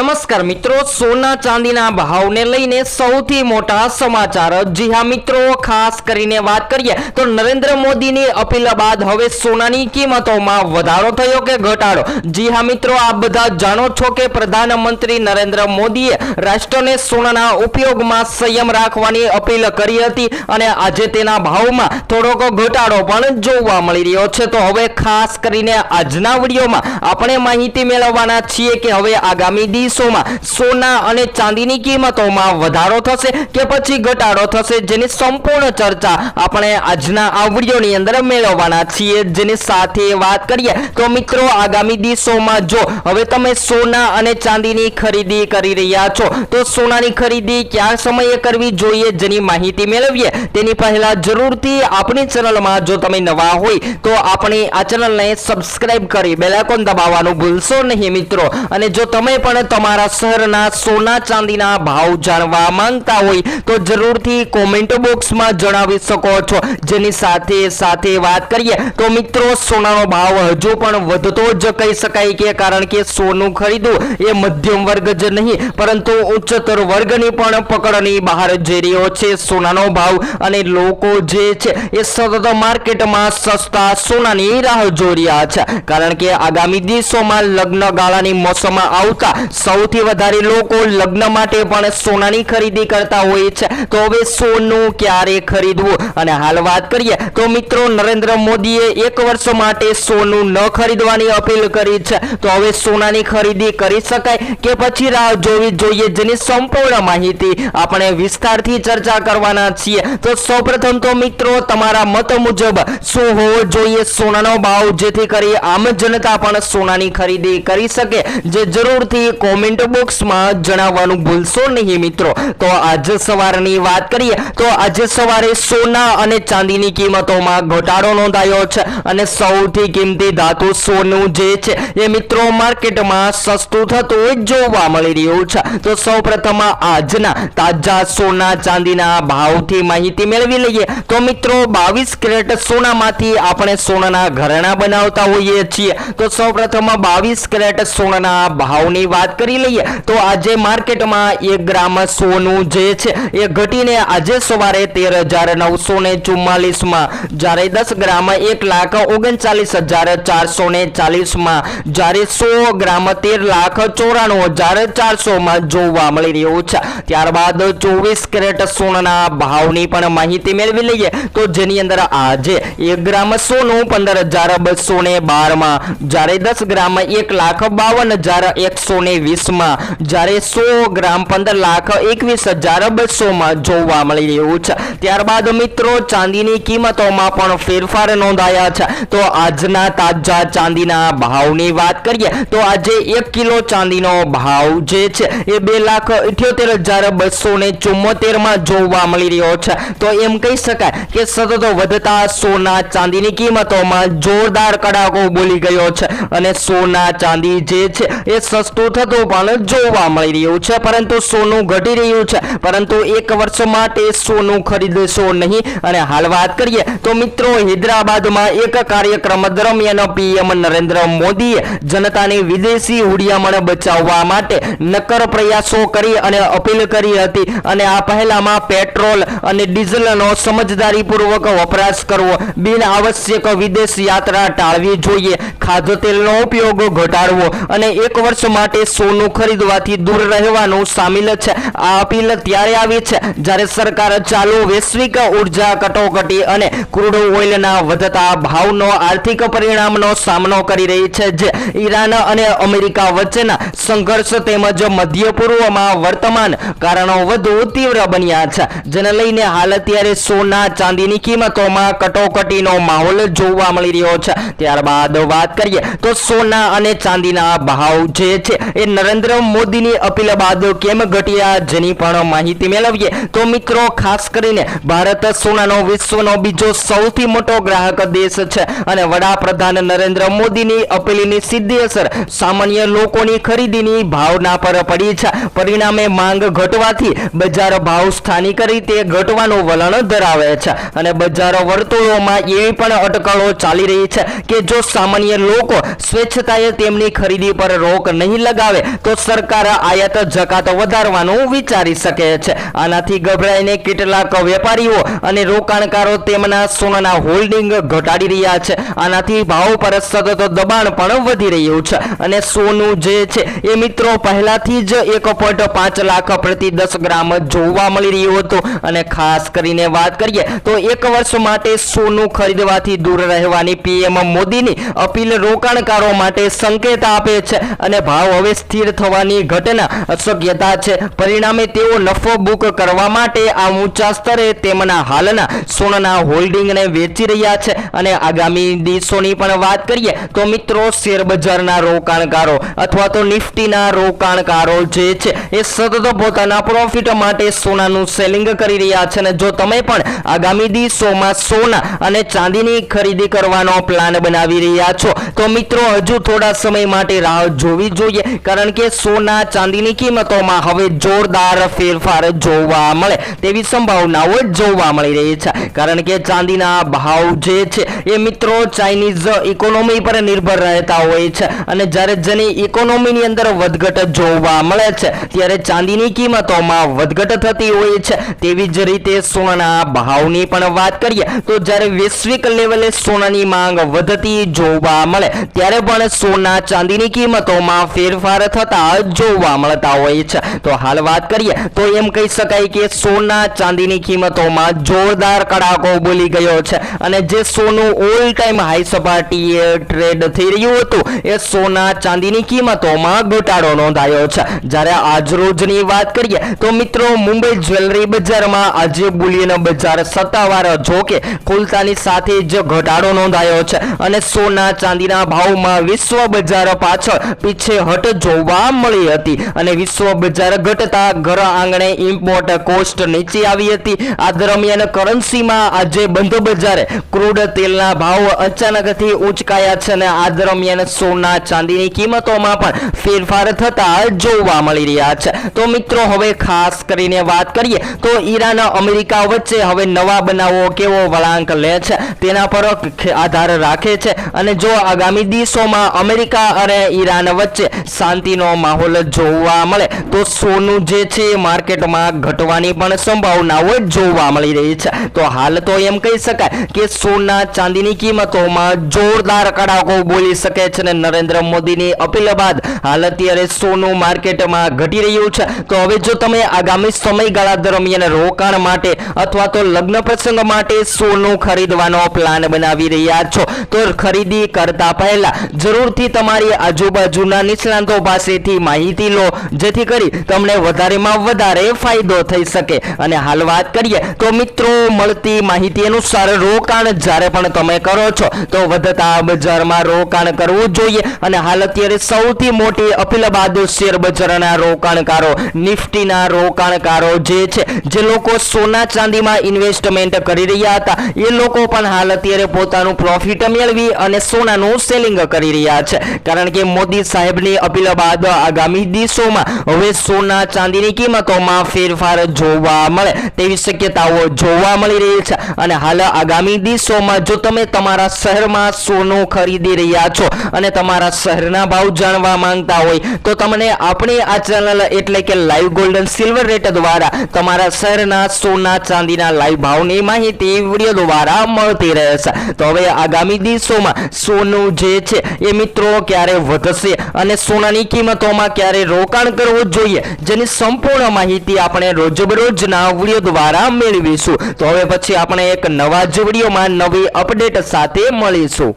नमस्कार मित्रों, सोना चांदीना भावने लईने सौथी मोटा समाचार। जी हाँ मित्रों, खास करीने बात करिए तो नरेंद्र मोदीनी अपील बाद हवे सोनानी किंमतोमां वधारो थयो के घटाडो। जी हाँ मित्रों, आप बधा जाणो छो के प्रधानमंत्री नरेंद्र मोदीए राष्ट्रने सोनाना उपयोगमां संयम राखवानी अपील करी हती अने आजे तेना भावमां थोड़ोक घटाडो पण जोवा मळी रह्यो छे। तो हवे खास करीने आजना विडियोमां आपणे माहिती मेळववाना छीए के हवे आगामी દિવસોમાં સોના અને ચાંદીની કિંમતોમાં વધારો થશે કે પછી ઘટાડો થશે, જેની સંપૂર્ણ ચર્ચા આપણે આજના આ વિડિયોની અંદર મેળવવાના છીએ। જેની સાથે વાત કરીએ તો મિત્રો, આગામી દિવસોમાં જો હવે તમે સોના અને ચાંદીની ખરીદી કરી રહ્યા છો તો સોનાની ખરીદી કયા સમયે કરવી જોઈએ જેની માહિતી મેળવીએ તેની પહેલા જરૂરથી આપણી ચેનલમાં જો તમે નવા હોય તો આપણી આ ચેનલને સબસ્ક્રાઇબ કરી બેલ આઇકોન દબાવવાનું ભૂલશો નહીં મિત્રો। અને જો તમે પણ તમારા શહેરના સોના ચાંદીના ભાવ જાણવા માંગતા હોય તો જરૂરથી કોમેન્ટ બોક્સમાં જણાવી શકો છો। જેની સાથે સાથે વાત કરીએ તો મિત્રો, સોનાનો ભાવ હજુ પણ વધતો જ કહી શકાય કે કારણ કે સોનું ખરીદવું એ મધ્યમ વર્ગ જ નહીં પરંતુ ઉચ્ચતર વર્ગની પણ પકડની બહાર જઈ રહ્યો છે સોનાનો ભાવ। અને લોકો જે છે એ સતત માર્કેટમાં સસ્તા સોનાની રાહ જોઈ રહ્યા છે કારણ કે આગામી દિવસોમાં લગ્ન ગાળાની મોસમમાં આવતા સૌથી વધારે લોકો લગ્ન માટે પણ સોનાની ખરીદી કરતા હોય છે। તો હવે સોનું ક્યારે ખરીદવું અને હાલ વાત કરીએ તો મિત્રો, નરેન્દ્ર મોદીએ એક વર્ષ માટે સોનું ન ખરીદવાની અપીલ કરી છે। તો હવે સોનાની ખરીદી કરી શકાય કે પછી રાહ જોવી જોઈએ જેની સંપૂર્ણ માહિતી આપણે વિસ્તારથી ચર્ચા કરવાના છીએ। તો સૌપ્રથમ તો મિત્રો, તમારા મત મુજબ શું હોવો જોઈએ સોનાનો ભાવ જેથી કરી આમ જનતા પણ સોનાની ખરીદી કરી શકે, જે જરૂરથી કોમેન્ટ બોક્સમાં જણાવવાનું ભૂલશો નહીં મિત્રો। તો આજે સવારની વાત કરીએ તો આજે સવારે સોના અને ચાંદીની કિંમતોમાં ઘટાડો નોંધાયો છે અને સૌથી કિંમતી ધાતુ સોનું જે છે એ મિત્રો માર્કેટમાં સસ્તું થતું જોવા મળી રહ્યું છે। તો સૌપ્રથમ આજના તાજા સોના ચાંદીના ભાવથી માહિતી મેળવી લઈએ તો મિત્રો, 22 કેરેટ સોનામાંથી આપણે સોનાના ઘરેણા બનાવતા હોઈએ છીએ। તો સૌપ્રથમ 22 કેરેટ સોનાના ભાવની વાત કરી લઈએ તો આજે માર્કેટમાં 1 ગ્રામ સોનું જે છે એ ઘટીને આજે સવારે 13,944 માં, જ્યારે 10 ગ્રામ 1,39,440 માં, જ્યારે 100 ગ્રામ 13,94,400 માં જોવા મળી રહ્યું છે। ત્યારબાદ 24 કેરેટ સોનાના ભાવની પણ માહિતી મેળવી લઈએ તો જેની અંદર આજે 1 ગ્રામ સોનું 15,212 માં, જ્યારે 10 ગ્રામ 1,52,120 માં, જ્યારે 100 ગ્રામ 15,21,200 માં જોવા મળી રહ્યું છે। ત્યારબાદ મિત્રો, ચાંદીની કિંમતોમાં પણ ફેરફાર નોંધાયા છે। તો આજના તાજા ચાંદીના ભાવની વાત કરીએ તો આજે 1 કિલો ચાંદીનો ભાવ જે છે એ 2,78,274 માં જોવા મળી રહ્યો છે। તો એમ કહી શકાય કે સતત વધતા સોના ચાંદીની કિંમતોમાં જોરદાર કડાકો બોલી ગયો છે અને સોના ચાંદી જે છે એ સસ્તું થતું પણ જોવા મળી રહ્યું છે, પરંતુ સોનું ઘટી રહ્યું છે। પરંતુ એક વર્ષ માટે સોનું ખરીદશો નહીં। અને હાલ વાત કરીએ તો મિત્રો, હૈદરાબાદમાં એક કાર્યક્રમ દરમિયાન પીએમ નરેન્દ્ર મોદીએ જનતાને વિદેશી હુડિયામણ બચાવવા માટે નક્કર પ્રયાસો કરી અને અપીલ કરી હતી અને આ પહેલામાં પેટ્રોલ અને ડીઝલનો સમજદારીપૂર્વક વપરાશ કરવો, બિન આવશ્યક વિદેશ યાત્રા टाळवी જોઈએ, ખાદ્યતેલનો ઉપયોગ ઘટાડવો અને એક વર્ષ માટે સોનું ખરીદવાથી દૂર રહેવાનું સામેલ છે। આ અપીલ ત્યારે આવી છે જ્યારે સરકાર ચાલુ વૈશ્વિક ઉર્જા કટોકટી અને ક્રૂડ ઓઇલના વધતા ભાવનો આર્થિક પરિણામનો સામનો કરી રહી છે, જે ઈરાન અને અમેરિકા વચ્ચેના સંઘર્ષ તેમજ મધ્ય પૂર્વમાં વર્તમાન કારણો વધુ તીવ્ર બન્યા છે, જેને લઈને હાલ અત્યારે સોના ચાંદીની કિંમતોમાં કટોકટીનો માહોલ જોવા મળી રહ્યો છે। ત્યારબાદ વાત કરીએ તો સોના અને ચાંદીના ભાવ જે છે એ નરેન્દ્ર મોદીની અપીલ બાદ કેમ ઘટ્યા જેની પણ માહિતી મેળવીએ તો મિત્રો, ખાસ કરીને ભારત સોનાનો વિશ્વનો બીજો સૌથી મોટો ગ્રાહક દેશ છે અને વડાપ્રધાન નરેન્દ્ર મોદીની અપીલની સીધી અસર સામાન્ય લોકોની ખરીદીની ભાવના પર પડી છે। પરિણામે માંગ ઘટવાથી બજાર ભાવ સ્થાનિક રીતે ઘટવાનું વલણ ધરાવે છે અને બજાર વર્તુળોમાં એવી પણ અટકળો ચાલી રહી છે કે જો સામાન્ય લોકો સ્વેચ્છતાએ તેમની ખરીદી પર રોક નહીં લગાવે તો તો સરકાર આયાત જકાત વધારવાનું વિચારી શકે છે। આનાથી ગભરાઈને કેટલાક વેપારીઓ અને રોકાણકારો તેમના સોનાના હોલ્ડિંગ ઘટાડી રહ્યા છે। આનાથી ભાવ પર સતત દબાણ પણ વધી રહ્યું છે અને સોનું જે છે એ મિત્રો પહેલાથી જ 1.5 લાખ પ્રતિ 10 ગ્રામ જોવા મળી રહ્યું હતું અને ખાસ કરીને વાત કરીએ તો 1 વર્ષ માટે સોનું ખરીદવાથી દૂર રહેવાની પીએમ મોદીની અપીલ રોકાણકારો માટે સંકેત આપે છે અને ભાવ હવે સ્થિર થવાની ઘટના શક્યતા છે। પરિણામે તેઓ નફો બુક કરવા માટે આ ઊંચા સ્તરે તેમના હાલના સોનાના હોલ્ડિંગને વેચી રહ્યા છે અને આગામી દિવસોની પણ વાત કરીએ તો મિત્રો શેર બજારના રોકાણકારો અથવા તો નિફ્ટીના રોકાણકારો જે છે એ સતત પોતાના પ્રોફિટ માટે સોનાનું સેલિંગ કરી રહ્યા છે અને જો તમે પણ આગામી દિવસોમાં સોના અને ચાંદીની ખરીદી કરવાનો પ્લાન બનાવી રહ્યા છો તો મિત્રો હજુ થોડા સમય માટે રાહ જોવી જોઈએ કારણ કે સોના ચાંદીની કિંમતોમાં હવે જોરદાર ફેરફાર જોવા મળે તેવી સંભાવનાઓ જોવા મળી રહી છે કારણ કે ચાંદીના ભાવ જે છે એ મિત્રો ચાઇનીઝ ઇકોનોમી પર નિર્ભર રહેતા હોય છે અને જ્યારે જેની ઇકોનોમીની અંદર વધઘટ જોવા મળે છે ત્યારે ચાંદીની કિંમતોમાં વધઘટ થતી હોય છે। તેવી જ રીતે સોનાના ભાવની પણ વાત કરીએ તો જ્યારે વૈશ્વિક લેવલે સોનાની માંગ વધતી જોવા મળે ત્યારે પણ સોના ચાંદીની કિંમતોમાં ફેરફાર થતા જોવા મળતા હોય છે। તો હાલ વાત કરીએ તો એમ કહી શકાય કે સોના ચાંદીની કિંમતોમાં જોરદાર કડાકો બોલી ગયો છે અને જે સોનું ઓલ ટાઈમ હાઈ સપાટીએ ટ્રેડ થઈ રહ્યું હતું એ સોના ચાંદીની કિંમતોમાં ઘટાડો નોંધાયો છે। જ્યારે આજ રોજની વાત કરીએ તો મિત્રો મુંબઈ જ્વેલરી બજારમાં આજે બુલિયન બજાર સત્તાવાર જોકે ખુલતાની સાથે જ ઘટાડો નોંધાયો છે અને સોના ચાંદીના ભાવમાં વિશ્વ બજાર પાછળ પીછેહટ જોવા મળી હતી અને વિશ્વ બજાર ઘટતા ઘર આંગણે ઇમ્પોર્ટ કોસ્ટ નીચે આવી હતી। આ દરમિયાન કરન્સીમાં આજે બંધ બજારે ક્રૂડ તેલના ભાવ અચાનકથી ઉંચકાયા છે અને આ દરમિયાન સોના ચાંદીની કિંમતોમાં પણ ફેરફાર થતા જોવા મળી રહ્યા છે। તો મિત્રો હવે ખાસ કરીને વાત કરીએ તો ઈરાન અમેરિકા વચ્ચે હવે નવા બનાવો કેવો વળાંક લે છે તેના પર આધાર રાખે છે અને જો આગામી દિવસોમાં અમેરિકા અને ઈરાન વચ્ચે શાંતિનો માહોલ જોવા મળે તો સોનું જે છે માર્કેટમાં ઘટવાની પણ સંભાવનાઓ જોવા મળી રહી છે। તો હાલ તો એમ કહી શકાય કે સોના ચાંદીની કિંમતોમાં જોરદાર કડાકો બોલી શકે છે અને નરેન્દ્ર મોદીની અપીલ બાદ હાલ અત્યારે સોનું માર્કેટમાં ઘટી રહ્યું છે। તો હવે જો તમે આગામી સમયગાળા દરમિયાન રોકાણ માટે અથવા તો લગ્ન પ્રસંગ માટે સોનું ખરીદવાનો પ્લાન બનાવી રહ્યા છો તો ખરીદી કરતા પહેલા જરૂરથી તમારી આજુબાજુના નિષ્ણાંતો પાસેથી માહિતી લો જેથી કરી તમને વધારેમાં વધારે ફાયદો થઈ શકે। અને હાલ વાત કરીએ તો મિત્રો મળતી માહિતી અનુસાર રોકાણ જ્યારે પણ તમે કરો છો તો વધતા બજારમાં રોકાણ કરવું જોઈએ અને હાલ અત્યારે સૌથી મોટી અપીલ બાદ શેર બજારના રોકાણકારો નિફ્ટીના રોકાણકારો જે છે જે લોકો સોના ચાંદીમાં ઇન્વેસ્ટમેન્ટ કરી રહ્યા હતા એ લોકો પણ હાલ અત્યારે પોતાનું પ્રોફિટ મેળવી અને સોનાનું સેલિંગ કરી રહ્યા છે કારણ કે મોદી સાહેબની અપીલ બાદ આગામી દિવસોમાં હવે સોના ચાંદીની કિંમતોમાં ફેરફાર જોવા મળે તેવી શક્યતાઓ જોવા મળી રહી છે અને હાલ આગામી દિવસોમાં જો તમે તમારા શહેરમાં સોનું ખરીદી રહ્યા છો અને તમારા શહેરના ભાવ જાણવા માંગતા હોય તો તમને આપણી આ ચેનલ એટલે કે live gold and silver rate દ્વારા તમારા શહેરના સોના ચાંદીના લાઈવ ભાવની માહિતી વિડીયો દ્વારા મળતી રહેશે। તો હવે આગામી દિવસોમાં સોનું જે છે એ મિત્રો ક્યારે વધશે અને સોનાની કિંમતોમાં ક્યારે રોકાણ કરવું જોઈએ જેની સંપૂર્ણ માહિતી આપણે રોજબરોજના વિડીયો દ્વારા મેળવીશું। તો હવે પછી આપણે એક નવા જ વિડીયોમાં નવી અપડેટ સાથે મળીશું।